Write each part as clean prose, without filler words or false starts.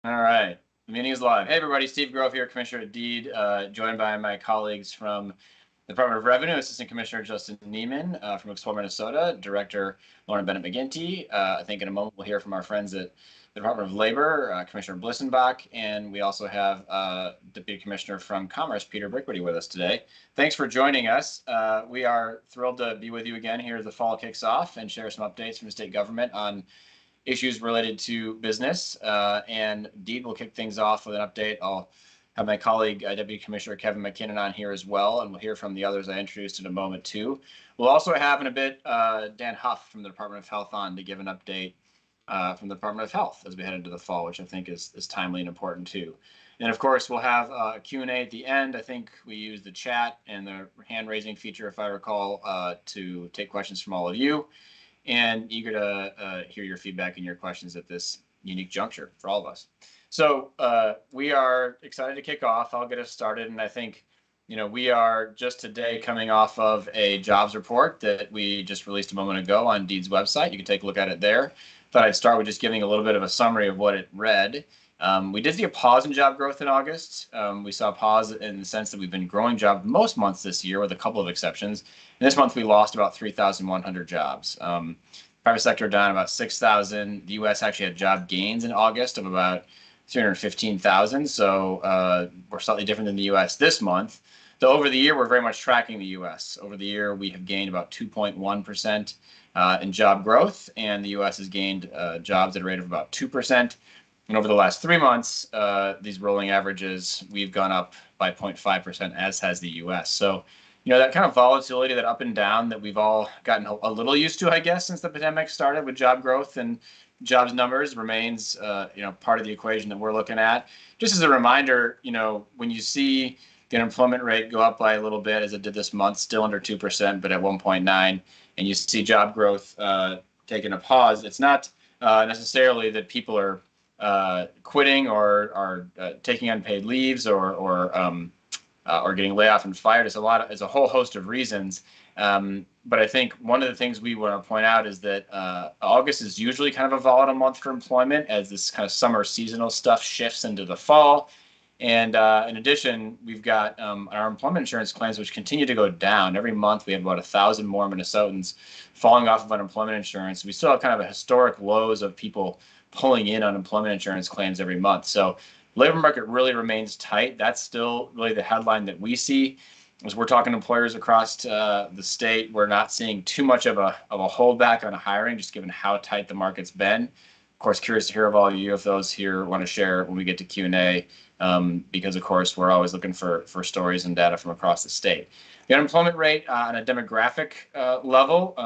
All right, the meeting is live. Hey, everybody, Steve Grove here, Commissioner at Deed, joined by my colleagues from the Department of Revenue, Assistant Commissioner Justin Neiman from Explore Minnesota, Director Lauren Bennett-McGinty. I think in a moment we'll hear from our friends at the Department of Labor, Commissioner Blissenbach, and we also have Deputy Commissioner from Commerce, Peter Brickwoody, with us today. Thanks for joining us. We are thrilled to be with you again here as the fall kicks off and share some updates from the state government on issues related to business. And Deed will kick things off with an update. I'll have my colleague, Deputy Commissioner Kevin McKinnon, on here as well, and we'll hear from the others I introduced in a moment too. We'll also have in a bit Dan Huff from the Department of Health on to give an update from the Department of Health as we head into the fall, which I think is timely and important too. And of course, we'll have a Q&A at the end. I think we use the chat and the hand-raising feature, if I recall, to take questions from all of you. And eager to hear your feedback and your questions at this unique juncture for all of us. So we are excited to kick off. I'll get us started. And I think, we are just today coming off of a jobs report that we just released a moment ago on Deed's website. You can take a look at it there. Thought I'd start with just giving a little bit of a summary of what it read. We did see a pause in job growth in August. We saw a pause in the sense that we've been growing jobs most months this year, with a couple of exceptions. And this month we lost about 3,100 jobs. Private sector down about 6,000. The U.S. actually had job gains in August of about 315,000. So we're slightly different than the U.S. this month. So over the year, we're very much tracking the U.S. Over the year, we have gained about 2.1% in job growth, and the U.S. has gained jobs at a rate of about 2%. And over the last 3 months, these rolling averages, we've gone up by 0.5%, as has the U.S. So, that kind of volatility, that up and down that we've all gotten a little used to, I guess, since the pandemic started with job growth and jobs numbers remains, part of the equation that we're looking at. Just as a reminder, when you see the unemployment rate go up by a little bit, as it did this month, still under 2%, but at 1.9, and you see job growth taking a pause, it's not necessarily that people are quitting or are taking unpaid leaves or getting laid off and fired. It's a whole host of reasons. But I think one of the things we want to point out is that August is usually kind of a volatile month for employment, as this kind of summer seasonal stuff shifts into the fall. And in addition, we've got our employment insurance claims, which continue to go down. Every month we have about 1,000 more Minnesotans falling off of unemployment insurance. We still have kind of a historic lows of people pulling in unemployment insurance claims every month. So labor market really remains tight. That's still really the headline that we see. As we're talking to employers across the state, we're not seeing too much of a holdback on hiring, just given how tight the market's been. Of course, curious to hear of all of you if those here want to share when we get to Q&A, because of course we're always looking for stories and data from across the state. The unemployment rate on a demographic level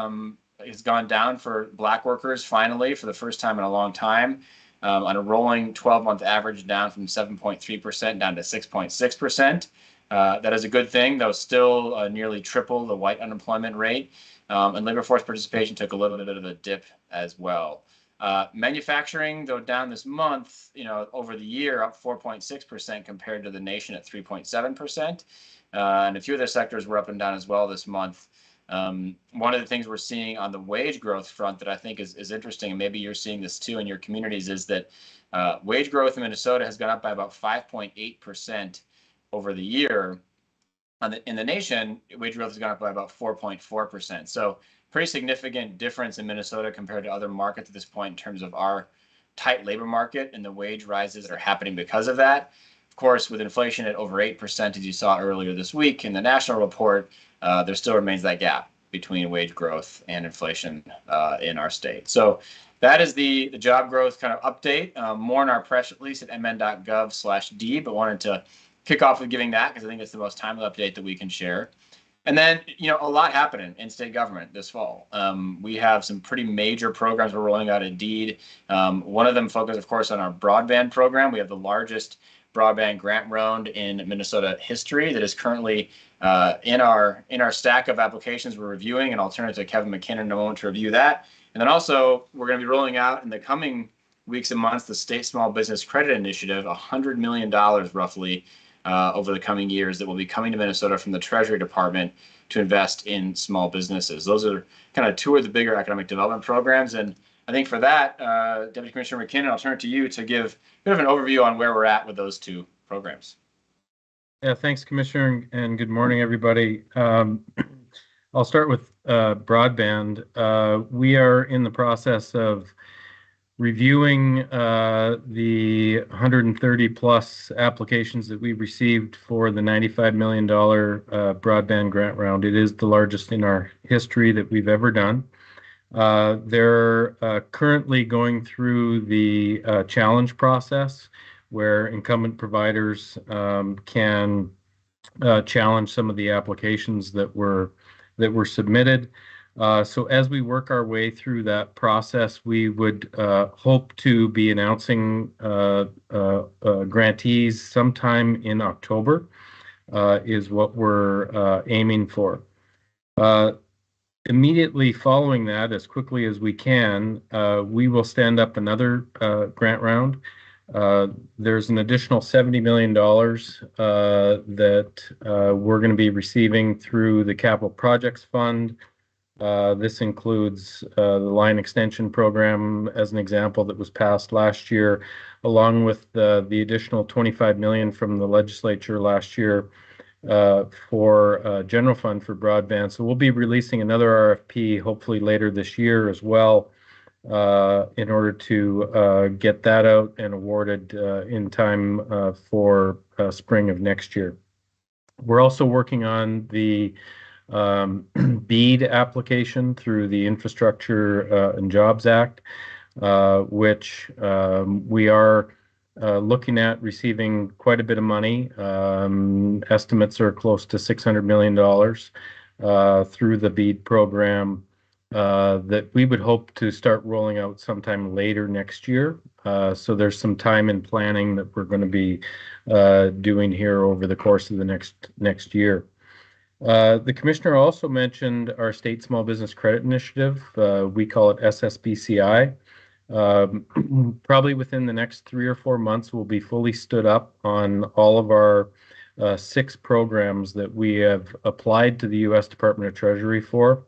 has gone down for Black workers finally for the first time in a long time. On a rolling 12-month average, down from 7.3% down to 6.6%. That is a good thing, though still nearly triple the white unemployment rate. And labor force participation took a little bit of a dip as well. Manufacturing, though down this month, over the year, up 4.6% compared to the nation at 3.7%. And a few other sectors were up and down as well this month. One of the things we're seeing on the wage growth front that I think is interesting, and maybe you're seeing this too in your communities, is that wage growth in Minnesota has gone up by about 5.8% over the year. In the nation, wage growth has gone up by about 4.4%. So pretty significant difference in Minnesota compared to other markets at this point in terms of our tight labor market and the wage rises that are happening because of that. Of course, with inflation at over 8%, as you saw earlier this week in the national report, there still remains that gap between wage growth and inflation in our state. So that is the job growth kind of update. More in our press release at mn.gov/D, but wanted to kick off with giving that because I think it's the most timely update that we can share. And then, a lot happening in state government this fall. We have some pretty major programs we're rolling out at Deed. One of them focused, of course, on our broadband program. We have the largest broadband grant round in Minnesota history that is currently in our stack of applications we're reviewing, and I'll turn it to Kevin McKinnon in a moment to review that. And then also, we're going to be rolling out in the coming weeks and months the State Small Business Credit Initiative, $100 million roughly over the coming years that will be coming to Minnesota from the Treasury Department to invest in small businesses. Those are kind of two of the bigger economic development programs. And I think for that, Deputy Commissioner McKinnon, I'll turn it to you to give a bit of an overview on where we're at with those two programs. Yeah, thanks, Commissioner, and good morning, everybody. I'll start with broadband. We are in the process of reviewing the 130 plus applications that we received for the $95 million broadband grant round. It is the largest in our history that we've ever done. They're currently going through the challenge process where incumbent providers can challenge some of the applications that were submitted. So as we work our way through that process, we would hope to be announcing grantees sometime in October, is what we're aiming for. Immediately following that, as quickly as we can, we will stand up another grant round. There's an additional $70 million that we're going to be receiving through the Capital Projects Fund. This includes the line extension program, as an example, that was passed last year, along with the additional $25 million from the legislature last year for general fund for broadband. So we'll be releasing another RFP hopefully later this year as well, in order to get that out and awarded in time for spring of next year. We're also working on the BEAD application through the Infrastructure and Jobs Act, which we are looking at receiving quite a bit of money. Estimates are close to $600 million through the BEAD program that we would hope to start rolling out sometime later next year. So there's some time in planning that we're going to be doing here over the course of the next year. The Commissioner also mentioned our State Small Business Credit Initiative. We call it SSBCI. Probably within the next 3 or 4 months, we'll be fully stood up on all of our 6 programs that we have applied to the U.S. Department of Treasury for.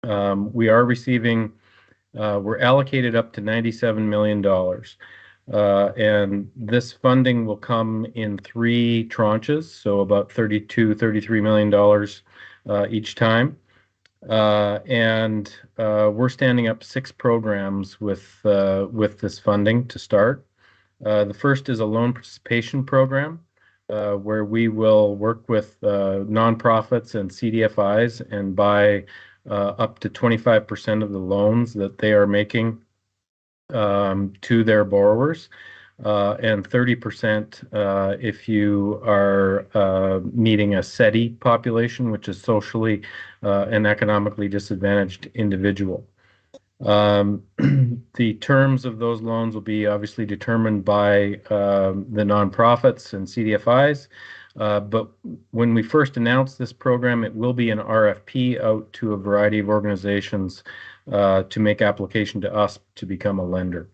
We are receiving, we're allocated up to $97 million. And this funding will come in 3 tranches, so about $33 million each time. And we're standing up 6 programs with this funding to start. The first is a loan participation program, where we will work with nonprofits and CDFIs and buy up to 25% of the loans that they are making to their borrowers, and 30% if you are meeting a SETI population, which is socially and economically disadvantaged individual. The terms of those loans will be obviously determined by the nonprofits and CDFIs. But when we first announced this program, it will be an RFP out to a variety of organizations to make application to us to become a lender.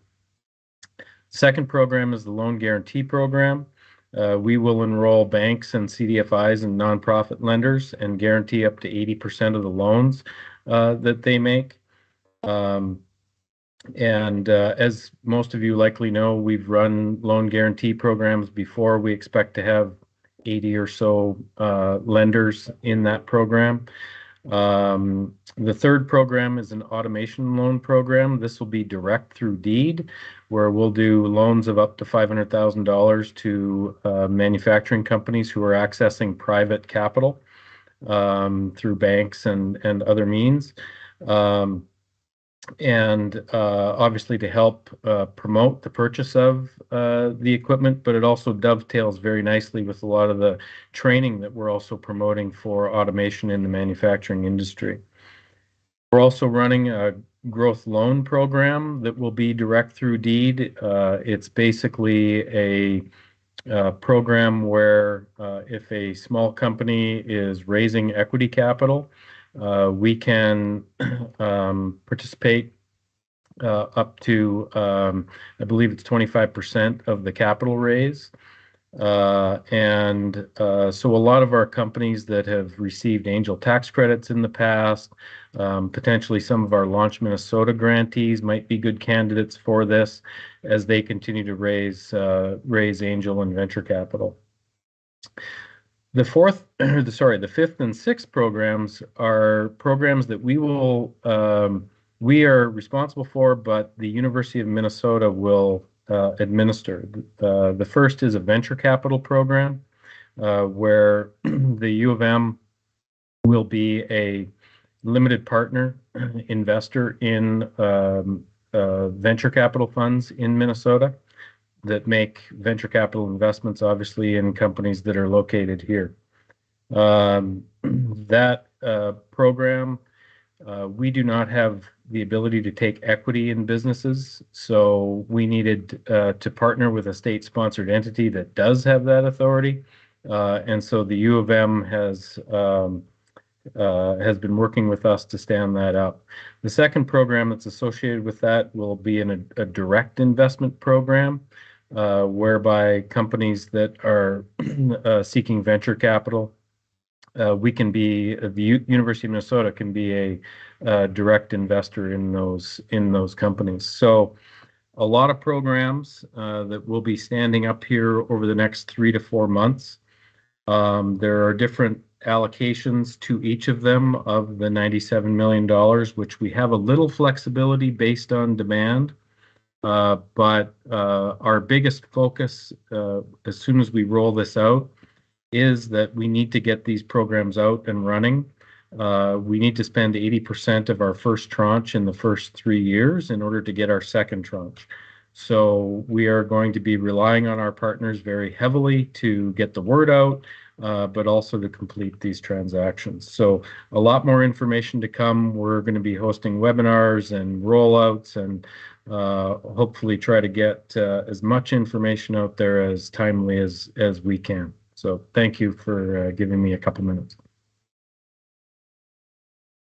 Second program is the Loan Guarantee Program. We will enroll banks and CDFIs and nonprofit lenders and guarantee up to 80% of the loans that they make. As most of you likely know, we've run loan guarantee programs before. We expect to have 80 or so lenders in that program. The third program is an automation loan program. This will be direct through deed, where we'll do loans of up to $500,000 to manufacturing companies who are accessing private capital through banks and other means. Obviously to help promote the purchase of the equipment, but it also dovetails very nicely with a lot of the training that we're also promoting for automation in the manufacturing industry. We're also running a growth loan program that will be direct through deed. It's basically a program where if a small company is raising equity capital, we can participate up to, I believe it's 25% of the capital raise. So a lot of our companies that have received angel tax credits in the past, potentially some of our Launch Minnesota grantees might be good candidates for this as they continue to raise angel and venture capital. The fifth and sixth programs are programs that we are responsible for, but the University of Minnesota will administer. The first is a venture capital program, where the U of M will be a limited partner investor in venture capital funds in Minnesota that make venture capital investments, obviously, in companies that are located here. That program, we do not have the ability to take equity in businesses, so we needed to partner with a state-sponsored entity that does have that authority. And so the U of M has been working with us to stand that up. The second program that's associated with that will be a direct investment program, whereby companies that are seeking venture capital, the University of Minnesota can be a direct investor in those companies. So a lot of programs that will be standing up here over the next 3 to 4 months. There are different allocations to each of them of the $97 million, which we have a little flexibility based on demand. But our biggest focus, as soon as we roll this out, is that we need to get these programs out and running. We need to spend 80% of our first tranche in the first 3 years in order to get our second tranche. So we are going to be relying on our partners very heavily to get the word out, but also to complete these transactions. So a lot more information to come. We're going to be hosting webinars and rollouts and hopefully try to get as much information out there as timely as we can. So thank you for giving me a couple minutes.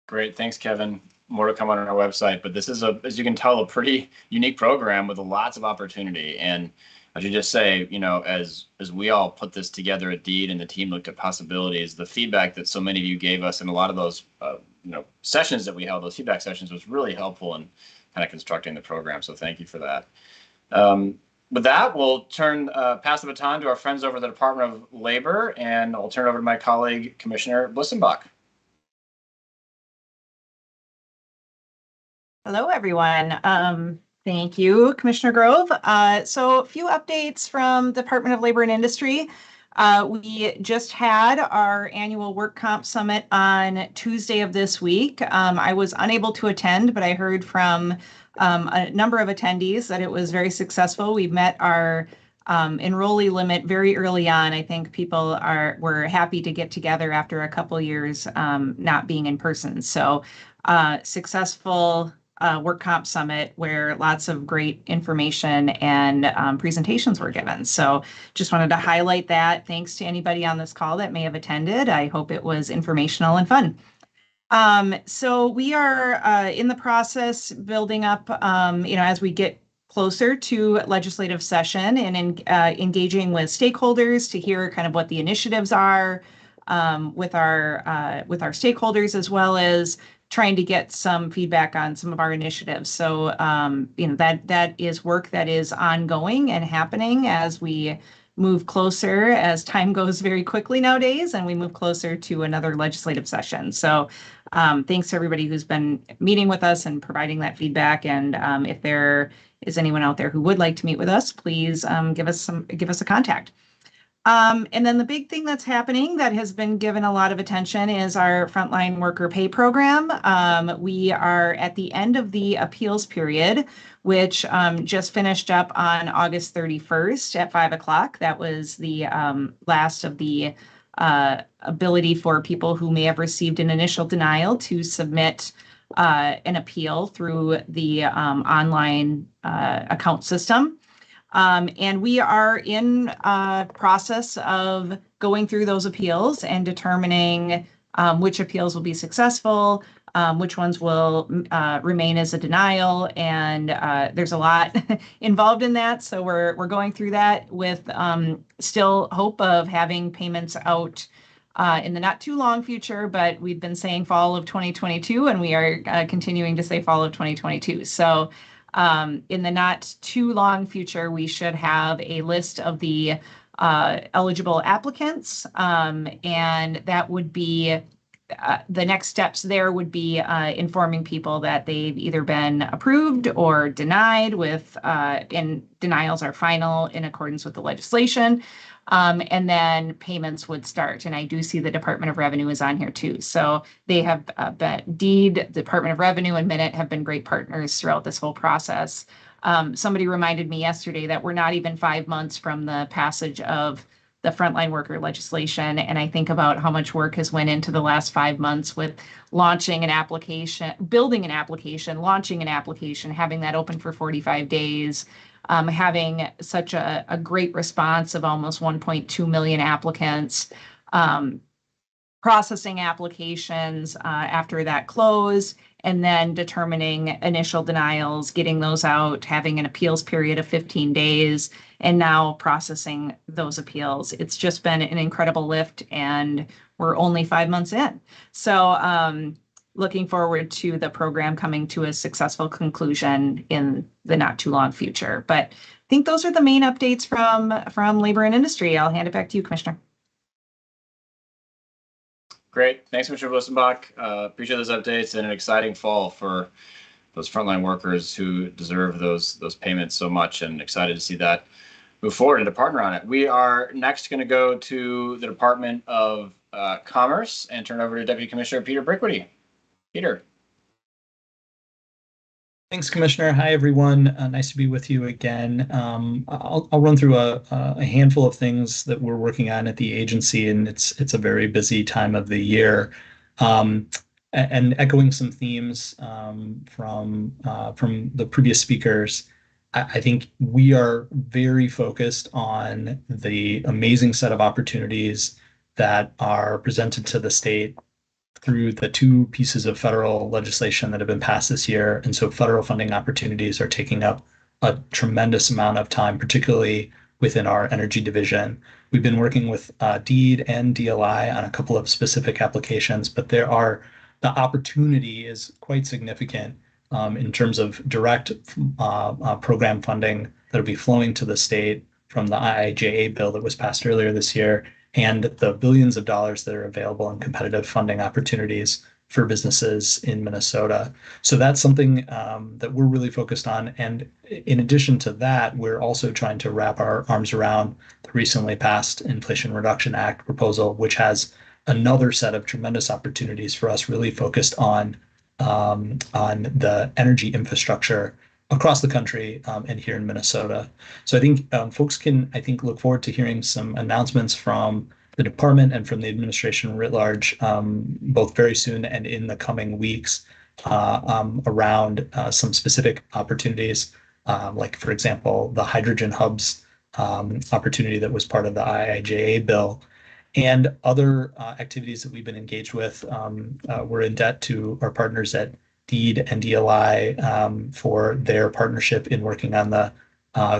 Great. Thanks, Kevin. More to come on our website, but this is, as you can tell, a pretty unique program with lots of opportunity. And I should just say, as we all put this together at Deed and the team looked at possibilities, the feedback that so many of you gave us in a lot of those, sessions that we held, those feedback sessions, was really helpful in kind of constructing the program. So thank you for that. With that, we'll pass the baton to our friends over at the Department of Labor, and I'll turn it over to my colleague, Commissioner Blissenbach. Hello, everyone. Thank you, Commissioner Grove. So a few updates from Department of Labor and Industry. We just had our annual Work Comp Summit on Tuesday of this week. I was unable to attend, but I heard from a number of attendees that it was very successful. We met our enrollee limit very early on. I think people were happy to get together after a couple years not being in person. So successful Work Comp Summit where lots of great information and presentations were given. So just wanted to highlight that. Thanks to anybody on this call that may have attended. I hope it was informational and fun. So we are in the process building up, as we get closer to legislative session and engaging with stakeholders to hear kind of what the initiatives are with our stakeholders, as well as trying to get some feedback on some of our initiatives. So, that is work that is ongoing and happening as we move closer, as time goes very quickly nowadays, and we move closer to another legislative session. So thanks to everybody who's been meeting with us and providing that feedback. And if there is anyone out there who would like to meet with us, please give us a contact. And then the big thing that's happening that has been given a lot of attention is our Frontline Worker Pay Program. We are at the end of the appeals period, which just finished up on August 31st at 5 o'clock. That was the last of the ability for people who may have received an initial denial to submit an appeal through the online account system. And we are in process of going through those appeals and determining which appeals will be successful, which ones will remain as a denial, and there's a lot involved in that. So we're going through that with still hope of having payments out in the not too long future, but we've been saying fall of 2022, and we are continuing to say fall of 2022. So in the not too long future, we should have a list of the eligible applicants, and that would be the next steps there would be informing people that they've either been approved or denied and denials are final in accordance with the legislation. And then payments would start. And I do see the Department of Revenue is on here too. So they have DEED, Department of Revenue, and Minute have been great partners throughout this whole process. Somebody reminded me yesterday that we're not even 5 months from the passage of the frontline worker legislation. And I think about how much work has went into the last 5 months with launching an application, building an application, launching an application, having that open for 45 days, having such a great response of almost 1.2 million applicants, processing applications after that close, and then determining initial denials, getting those out, having an appeals period of 15 days, and now processing those appeals. It's just been an incredible lift, and we're only 5 months in. So looking forward to the program coming to a successful conclusion in the not too long future. But I think those are the main updates from Labor and Industry. I'll hand it back to you, Commissioner. Great. Thanks, Mr. Blissenbach. Appreciate those updates and an exciting fall for those frontline workers who deserve those payments so much, and excited to see that move forward and to partner on it. We are next going to go to the Department of Commerce and turn over to Deputy Commissioner Peter Brickwoody. Peter. Thanks, Commissioner. Hi, everyone. Nice to be with you again. I'll run through a handful of things that we're working on at the agency, and it's a very busy time of the year. And echoing some themes from the previous speakers, I think we are very focused on the amazing set of opportunities that are presented to the state through the 2 pieces of federal legislation that have been passed this year. And so federal funding opportunities are taking up a tremendous amount of time, particularly within our energy division. We've been working with DEED and DLI on a couple of specific applications, but the opportunity is quite significant in terms of direct program funding that will be flowing to the state from the IIJA bill that was passed earlier this year, and the billions of dollars that are available in competitive funding opportunities for businesses in Minnesota. So that's something that we're really focused on. And in addition to that, we're also trying to wrap our arms around the recently passed Inflation Reduction Act proposal, which has another set of tremendous opportunities for us, really focused on the energy infrastructure across the country and here in Minnesota. So I think folks can, look forward to hearing some announcements from the department and from the administration writ large, both very soon and in the coming weeks, around some specific opportunities, like, for example, the hydrogen hubs opportunity that was part of the IIJA bill, and other activities that we've been engaged with. We're in debt to our partners at DEED and DLI for their partnership in working on the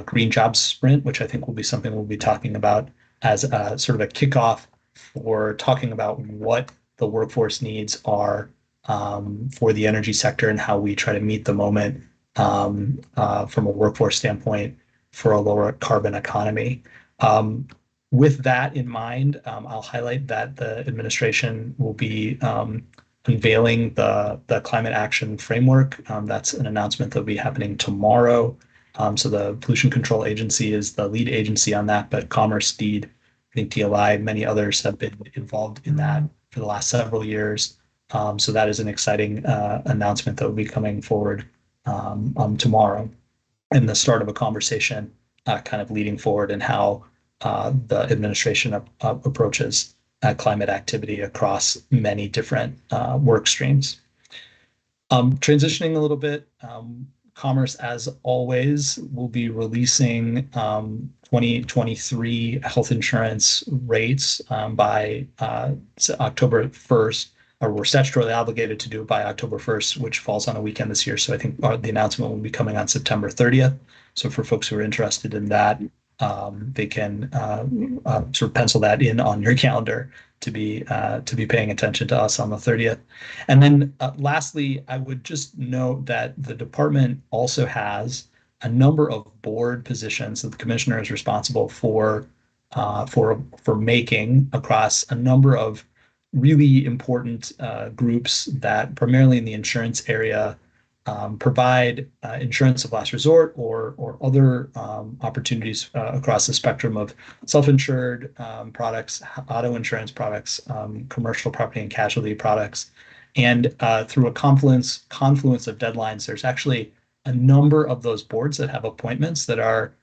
Green Jobs Sprint, which I think will be something we'll be talking about as a sort of a kickoff for talking about what the workforce needs are for the energy sector and how we try to meet the moment from a workforce standpoint for a lower carbon economy. With that in mind, I'll highlight that the administration will be unveiling the climate action framework. That's an announcement that will be happening tomorrow. So the Pollution Control Agency is the lead agency on that, but Commerce, DEED, I think DLI, many others have been involved in that for the last several years. So that is an exciting announcement that will be coming forward tomorrow, and the start of a conversation kind of leading forward in how the administration approaches climate activity across many different work streams. Transitioning a little bit, Commerce, as always, will be releasing 2023 health insurance rates by October 1st. or we're statutorily obligated to do it by October 1st, which falls on a weekend this year. So I think the announcement will be coming on September 30th. So for folks who are interested in that, they can sort of pencil that in on your calendar to be paying attention to us on the 30th. And then lastly, I would just note that the department also has a number of board positions that the commissioner is responsible for making across a number of really important groups that primarily in the insurance area provide insurance of last resort or other opportunities across the spectrum of self-insured products, auto insurance products, commercial property and casualty products. And through a confluence of deadlines, there's actually a number of those boards that have appointments that are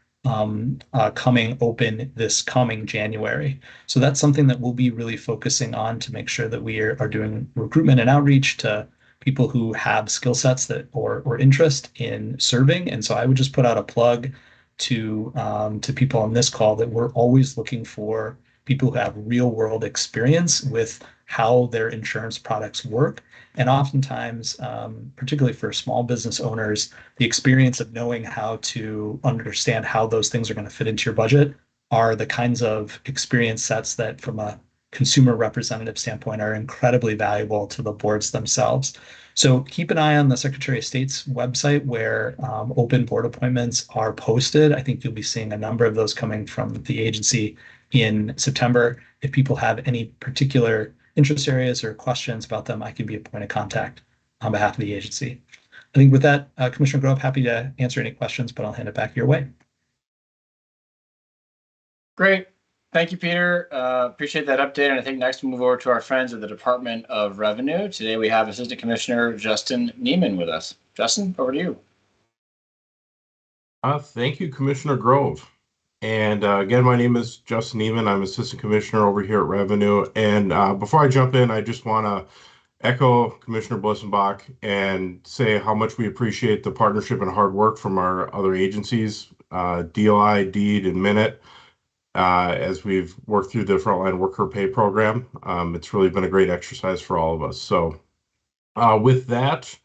coming open this coming January. So that's something that we'll be really focusing on to make sure that we are doing recruitment and outreach to people who have skill sets that or interest in serving. And so I would just put out a plug to people on this call that we're always looking for people who have real world experience with how their insurance products work. And oftentimes, particularly for small business owners, the experience of knowing how to understand how those things are going to fit into your budget are the kinds of experience sets that from a consumer representative standpoint are incredibly valuable to the boards themselves. So keep an eye on the Secretary of State's website where open board appointments are posted. I think you'll be seeing a number of those coming from the agency in September. If people have any particular interest areas or questions about them, I can be a point of contact on behalf of the agency. I think with that, Commissioner Grove, happy to answer any questions, but I'll hand it back your way. Great. Thank you, Peter. Appreciate that update. And I think next we'll move over to our friends at the Department of Revenue. Today we have Assistant Commissioner Justin Neiman with us. Justin, over to you. Thank you, Commissioner Grove. And again, my name is Justin Neiman. I'm Assistant Commissioner over here at Revenue. And before I jump in, I just want to echo Commissioner Blissenbach and say how much we appreciate the partnership and hard work from our other agencies, DLI, DEED, and Minute, as we've worked through the Frontline Worker Pay Program. It's really been a great exercise for all of us. So with that,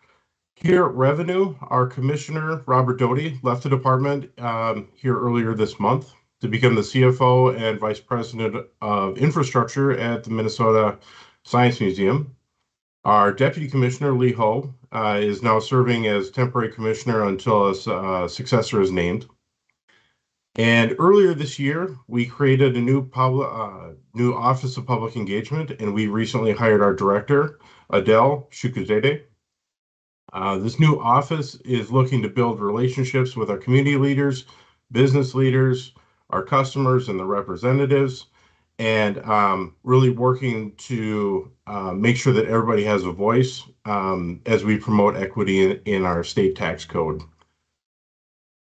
here at Revenue, our Commissioner, Robert Doty, left the department here earlier this month to become the CFO and Vice President of Infrastructure at the Minnesota Science Museum. Our Deputy Commissioner, Lee Ho, is now serving as temporary commissioner until a successor is named. And earlier this year, we created a new Office of Public Engagement, and we recently hired our director, Adele Shukuzade. This new office is looking to build relationships with our community leaders, business leaders, our customers, and the representatives, and really working to make sure that everybody has a voice as we promote equity in our state tax code.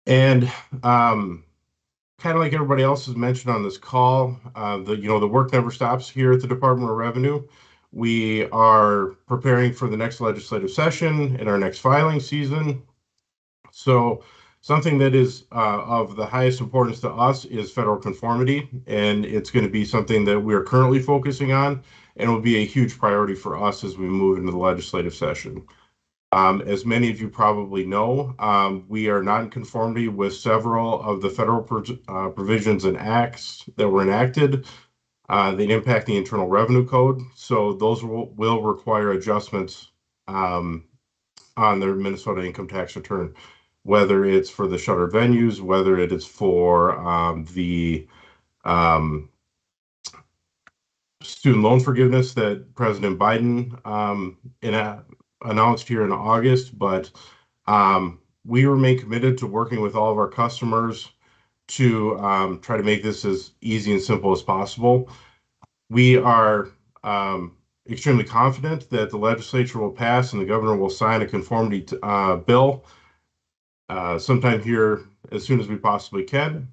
And kind of like everybody else has mentioned on this call, the work never stops here at the Department of Revenue. We are preparing for the next legislative session and our next filing season. So something that is of the highest importance to us is federal conformity, and it's going to be something that we are currently focusing on and will be a huge priority for us as we move into the legislative session. As many of you probably know, we are not in conformity with several of the federal provisions and acts that were enacted. They impact the Internal Revenue Code, so those will require adjustments on their Minnesota income tax return, whether it's for the shuttered venues, whether it is for the student loan forgiveness that President Biden announced here in August. But we remain committed to working with all of our customers to try to make this as easy and simple as possible. We are extremely confident that the legislature will pass and the governor will sign a conformity bill sometime here as soon as we possibly can.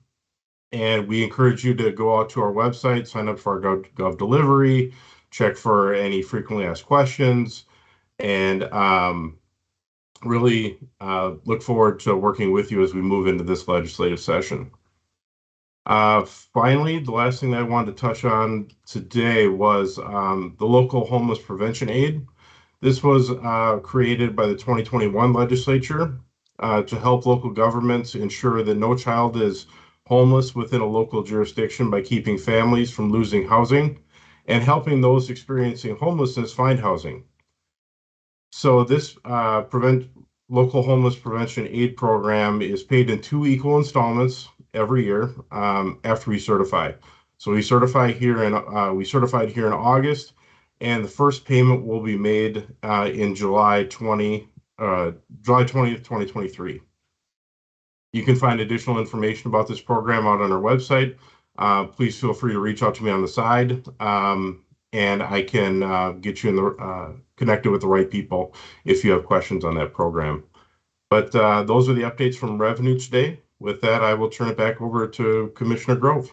And we encourage you to go out to our website, sign up for our Gov delivery, check for any frequently asked questions, and really look forward to working with you as we move into this legislative session. Finally, the last thing that I wanted to touch on today was the local homeless prevention aid. This was created by the 2021 legislature to help local governments ensure that no child is homeless within a local jurisdiction by keeping families from losing housing and helping those experiencing homelessness find housing. So this local homeless prevention aid program is paid in 2 equal installments every year after we certify. So we certified here in August, and the first payment will be made in July 20th, 2023. You can find additional information about this program out on our website. Please feel free to reach out to me on the side, and I can get you in the connected with the right people if you have questions on that program. But those are the updates from revenue today. With that, I will turn it back over to Commissioner Grove.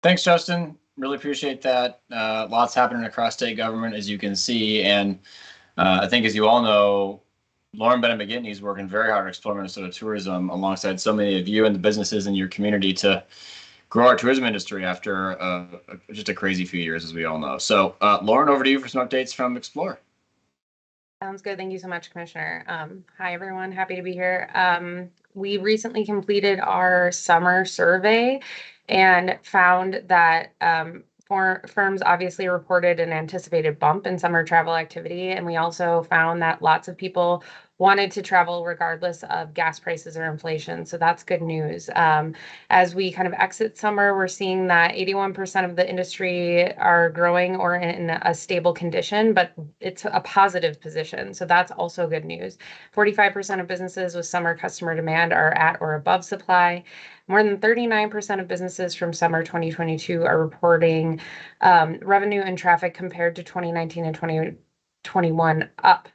Thanks, Justin. Really appreciate that. Lots happening across state government, as you can see. And I think, as you all know, Lauren Bennett McGinty is working very hard to explore Minnesota tourism alongside so many of you and the businesses in your community to grow our tourism industry after just a crazy few years, as we all know. So, Lauren, over to you for some updates from Explore. Sounds good. Thank you so much, Commissioner. Hi, everyone. Happy to be here. We recently completed our summer survey and found that firms obviously reported an anticipated bump in summer travel activity. And we also found that lots of people wanted to travel regardless of gas prices or inflation. So that's good news. As we kind of exit summer, we're seeing that 81% of the industry are growing or in a stable condition, but it's a positive position. So that's also good news. 45% of businesses with summer customer demand are at or above supply. More than 39% of businesses from summer 2022 are reporting revenue and traffic compared to 2019 and 2021 up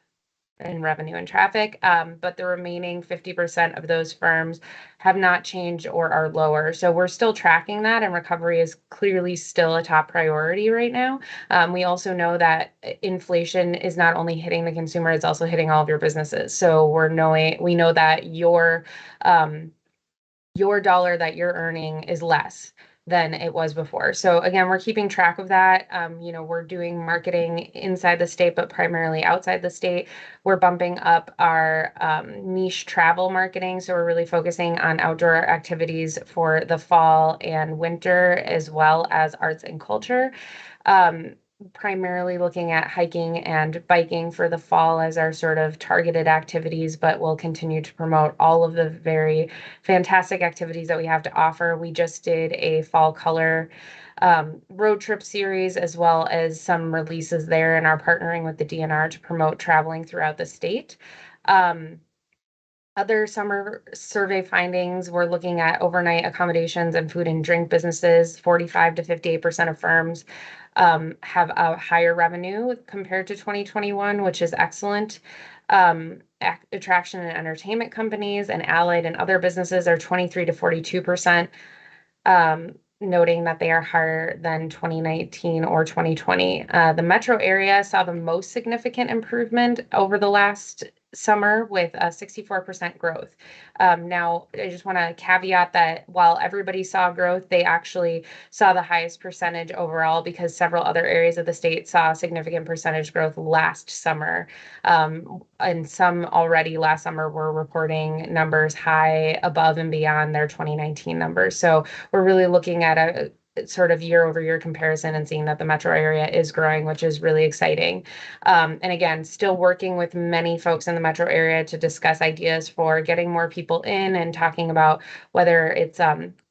in revenue and traffic, but the remaining 50% of those firms have not changed or are lower. So we're still tracking that, and recovery is clearly still a top priority right now. We also know that inflation is not only hitting the consumer, it's also hitting all of your businesses. So we know that your dollar that you're earning is less than it was before. So again, we're keeping track of that. We're doing marketing inside the state, but primarily outside the state. We're bumping up our niche travel marketing. So we're really focusing on outdoor activities for the fall and winter, as well as arts and culture. Primarily looking at hiking and biking for the fall as our sort of targeted activities, but we'll continue to promote all of the very fantastic activities that we have to offer. We just did a fall color road trip series, as well as some releases there, and are partnering with the DNR to promote traveling throughout the state. Other summer survey findings, we're looking at overnight accommodations and food and drink businesses. 45 to 58% of firms have a higher revenue compared to 2021, which is excellent. Attraction and entertainment companies and allied and other businesses are 23 to 42%, noting that they are higher than 2019 or 2020. The metro area saw the most significant improvement over the last summer with a 64% growth. Now, I just want to caveat that while everybody saw growth, they actually saw the highest percentage overall because several other areas of the state saw significant percentage growth last summer. And some already last summer were reporting numbers high above and beyond their 2019 numbers. So we're really looking at a sort of year over year comparison and seeing that the metro area is growing, which is really exciting. And again, still working with many folks in the metro area to discuss ideas for getting more people in and talking about whether it's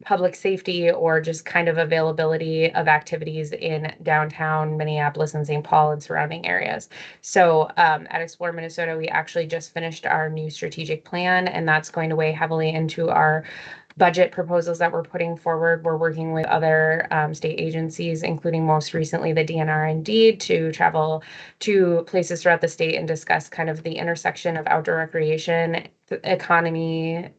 public safety or just kind of availability of activities in downtown Minneapolis and St. Paul and surrounding areas. So at Explore Minnesota, we actually just finished our new strategic plan, and that's going to weigh heavily into our budget proposals that we're putting forward. We're working with other state agencies, including most recently the DNR and DEED, to travel to places throughout the state and discuss kind of the intersection of outdoor recreation, economic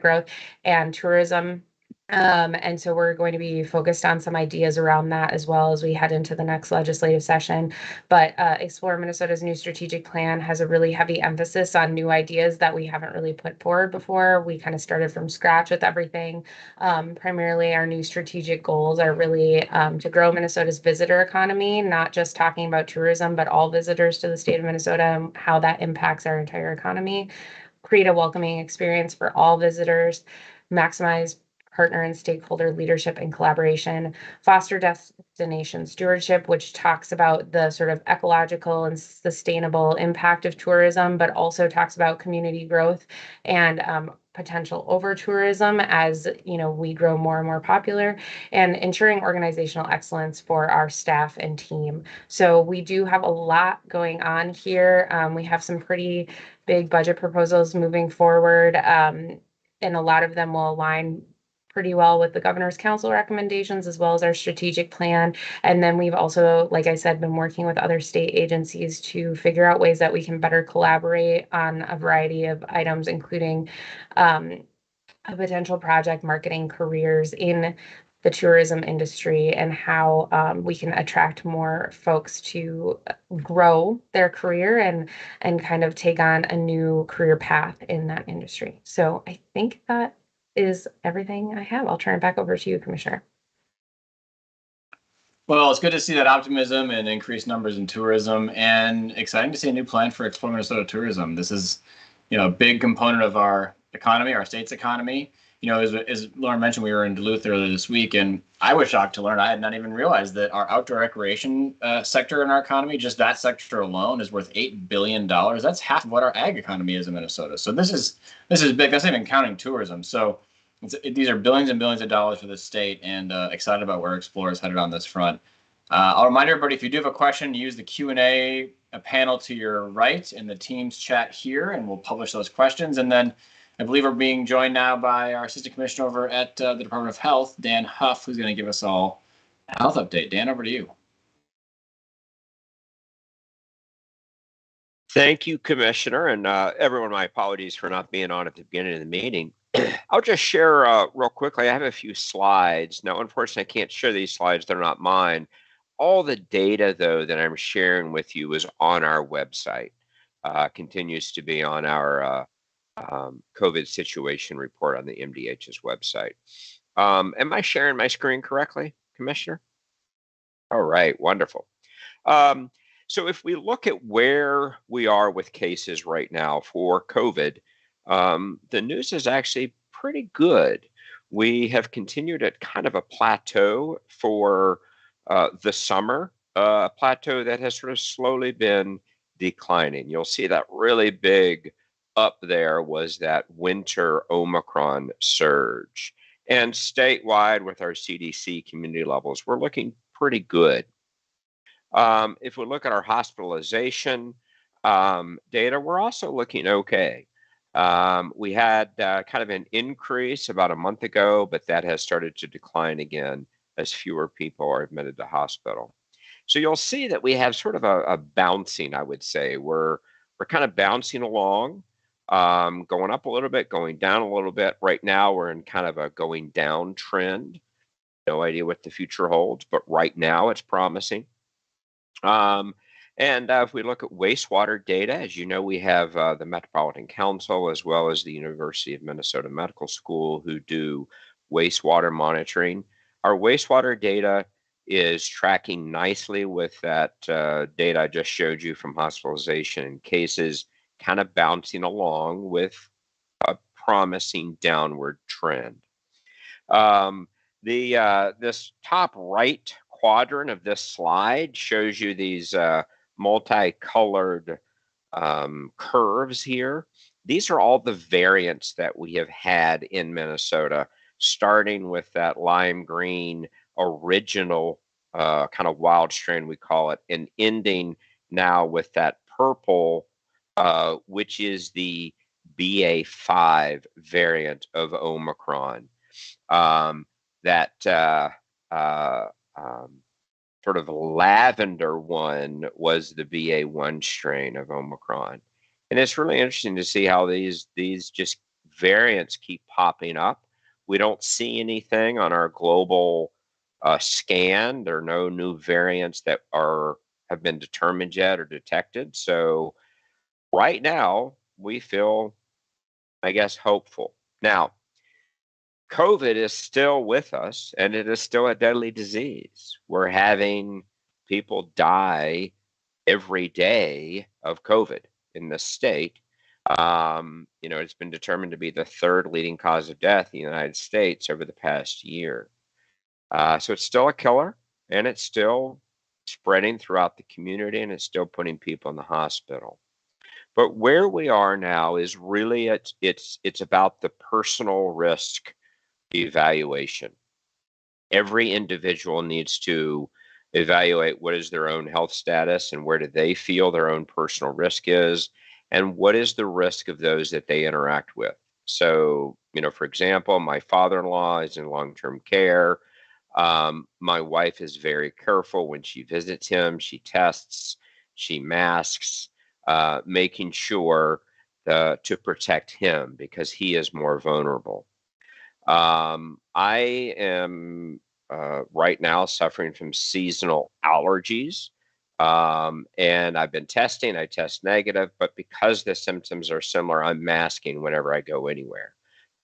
growth, and tourism. And so we're going to be focused on some ideas around that as well as we head into the next legislative session. But Explore Minnesota's new strategic plan has a really heavy emphasis on new ideas that we haven't really put forward before. We kind of started from scratch with everything. Primarily, our new strategic goals are really to grow Minnesota's visitor economy, not just talking about tourism, but all visitors to the state of Minnesota and how that impacts our entire economy. Create a welcoming experience for all visitors, maximize partner and stakeholder leadership and collaboration, foster destination stewardship, which talks about the sort of ecological and sustainable impact of tourism, but also talks about community growth and potential over tourism as we grow more and more popular, and ensuring organizational excellence for our staff and team. So we do have a lot going on here. We have some pretty big budget proposals moving forward, and a lot of them will align pretty well with the governor's council recommendations as well as our strategic plan. And then we've also, like I said, been working with other state agencies to figure out ways that we can better collaborate on a variety of items, including a potential project marketing careers in the tourism industry and how we can attract more folks to grow their career and kind of take on a new career path in that industry. So I think that is everything I have. I'll turn it back over to you, Commissioner. Well, it's good to see that optimism and increased numbers in tourism, and exciting to see a new plan for Explore Minnesota tourism. This is, a big component of our economy, our state's economy. As Lauren mentioned, we were in Duluth earlier this week, and I was shocked to learn, I had not even realized that our outdoor recreation sector in our economy, just that sector alone, is worth $8 billion. That's half of what our ag economy is in Minnesota. So this is big. That's not even counting tourism. So these are billions and billions of dollars for the state, and excited about where Explore is headed on this front. I'll remind everybody, if you do have a question, use the Q&A panel to your right in the Teams chat here, and we'll publish those questions. And then I believe we're being joined now by our Assistant Commissioner over at the Department of Health, Dan Huff, who's going to give us all a health update. Dan, over to you. Thank you, Commissioner, and everyone, my apologies for not being on at the beginning of the meeting. I'll just share real quickly. I have a few slides. Now, unfortunately, I can't share these slides. They're not mine. All the data, though, that I'm sharing with you is on our website. Continues to be on our COVID situation report on the MDH's website. Am I sharing my screen correctly, Commissioner? All right, wonderful. So if we look at where we are with cases right now for COVID, the news is actually pretty good. We have continued at kind of a plateau for the summer, a plateau that has sort of slowly been declining. You'll see that really big up there was that winter Omicron surge. And statewide with our CDC community levels, we're looking pretty good. If we look at our hospitalization data, we're also looking okay. We had kind of an increase about a month ago, but that has started to decline again as fewer people are admitted to hospital. So you'll see that we have sort of a bouncing, I would say. We're kind of bouncing along, going up a little bit, going down a little bit. Right now, we're in kind of a going down trend. No idea what the future holds, but right now it's promising. And if we look at wastewater data, as you know, we have the Metropolitan Council as well as the University of Minnesota Medical School who do wastewater monitoring. Our wastewater data is tracking nicely with that data I just showed you from hospitalization and cases, kind of bouncing along with a promising downward trend. This top right quadrant of this slide shows you these multicolored curves here. These are all the variants that we have had in Minnesota, starting with that lime green original kind of wild strain, we call it, and ending now with that purple, which is the BA.5 variant of Omicron. That sort of lavender one was the BA.1 strain of Omicron. And it's really interesting to see how these just variants keep popping up. We don't see anything on our global scan. There are no new variants that have been determined yet or detected. So right now, we feel, I guess, hopeful. Now, COVID is still with us, and it is still a deadly disease. We're having people die every day of COVID in the state. It's been determined to be the third leading cause of death in the United States over the past year. So it's still a killer, and it's still spreading throughout the community, and it's still putting people in the hospital. But where we are now is really it's about the personal risk evaluation. Every individual needs to evaluate what is their own health status and where do they feel their own personal risk is, and what is the risk of those that they interact with. So, for example, my father-in-law is in long-term care. My wife is very careful when she visits him. She tests, she masks, making sure to protect him because he is more vulnerable. I am right now suffering from seasonal allergies. And I've been testing, I test negative, but because the symptoms are similar, I'm masking whenever I go anywhere,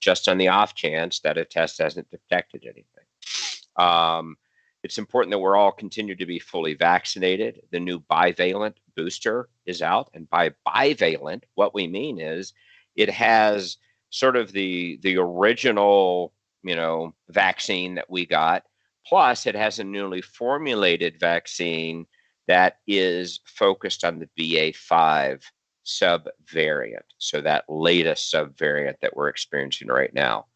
just on the off chance that a test hasn't detected anything. It's important that we're all continue to be fully vaccinated. The new bivalent booster is out. And by bivalent, what we mean is it has sort of the original, vaccine that we got, plus it has a newly formulated vaccine that is focused on the BA.5 subvariant, so that latest subvariant that we're experiencing right now.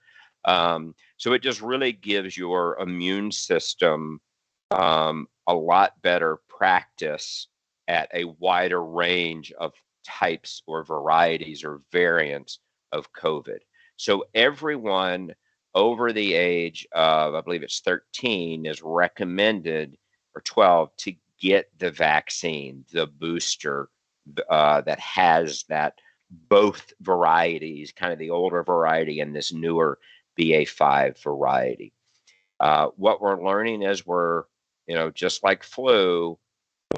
So it just really gives your immune system a lot better practice at a wider range of types or varieties or variants of COVID. So everyone over the age of, I believe it's 13, is recommended, or 12, to get the vaccine, the booster that has that both varieties, kind of the older variety and this newer BA.5 variety. What we're learning is just like flu,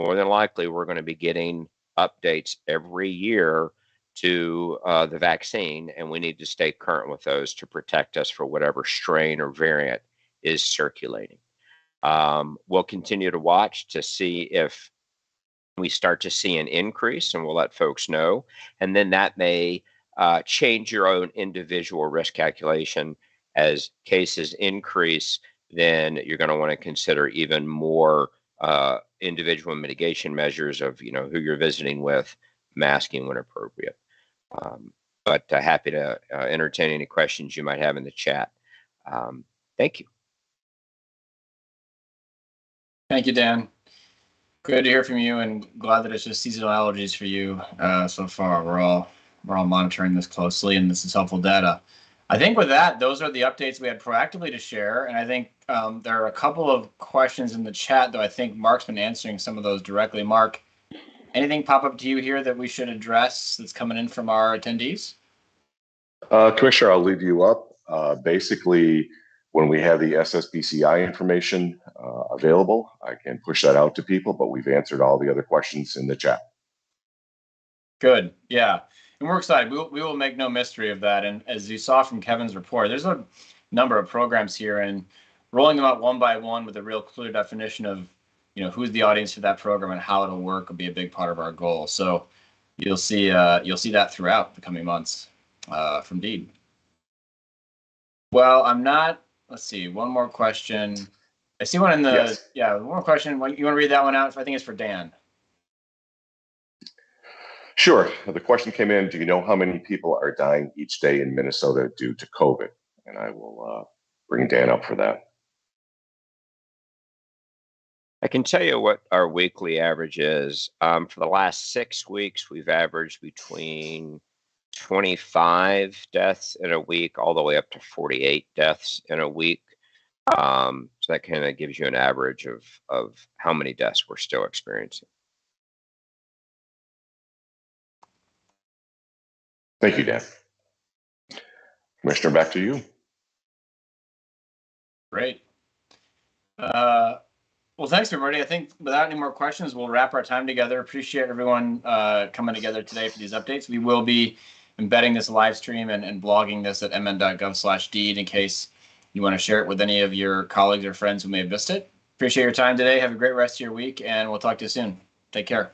more than likely we're going to be getting updates every year to the vaccine, and we need to stay current with those to protect us for whatever strain or variant is circulating. We'll continue to watch to see if we start to see an increase, and we'll let folks know. And then that may change your own individual risk calculation. As cases increase, then you're going to want to consider even more individual mitigation measures of who you're visiting with, masking when appropriate. But happy to entertain any questions you might have in the chat. Thank you. Thank you, Dan. Good to hear from you, and glad that it's just seasonal allergies for you so far. We're all monitoring this closely, and this is helpful data. I think with that, those are the updates we had proactively to share, and I think there are a couple of questions in the chat, though I think Mark's been answering some of those directly. Mark, anything pop up to you here that we should address that's coming in from our attendees? Commissioner, I'll leave you up. Basically, when we have the SSBCI information available, I can push that out to people, but we've answered all the other questions in the chat. Good, yeah. And we're excited. We will make no mystery of that. And as you saw from Kevin's report, there's a number of programs here, and rolling them out one by one with a real clear definition of who's the audience for that program and how it'll work will be a big part of our goal. So you'll see that throughout the coming months from Deed. Well, let's see, one more question. I see one in the, yes. Yeah, one more question. You want to read that one out? I think it's for Dan. Sure. The question came in, do you know how many people are dying each day in Minnesota due to COVID? And I will bring Dan up for that. I can tell you what our weekly average is. For the last 6 weeks, we've averaged between 25 deaths in a week, all the way up to 48 deaths in a week. So that kind of gives you an average of how many deaths we're still experiencing. Thank you, Dan. Commissioner, back to you. Great. Well, thanks, everybody. I think without any more questions, we'll wrap our time together. Appreciate everyone coming together today for these updates. We will be embedding this live stream and blogging this at mn.gov/deed in case you want to share it with any of your colleagues or friends who may have missed it. Appreciate your time today. Have a great rest of your week, and we'll talk to you soon. Take care.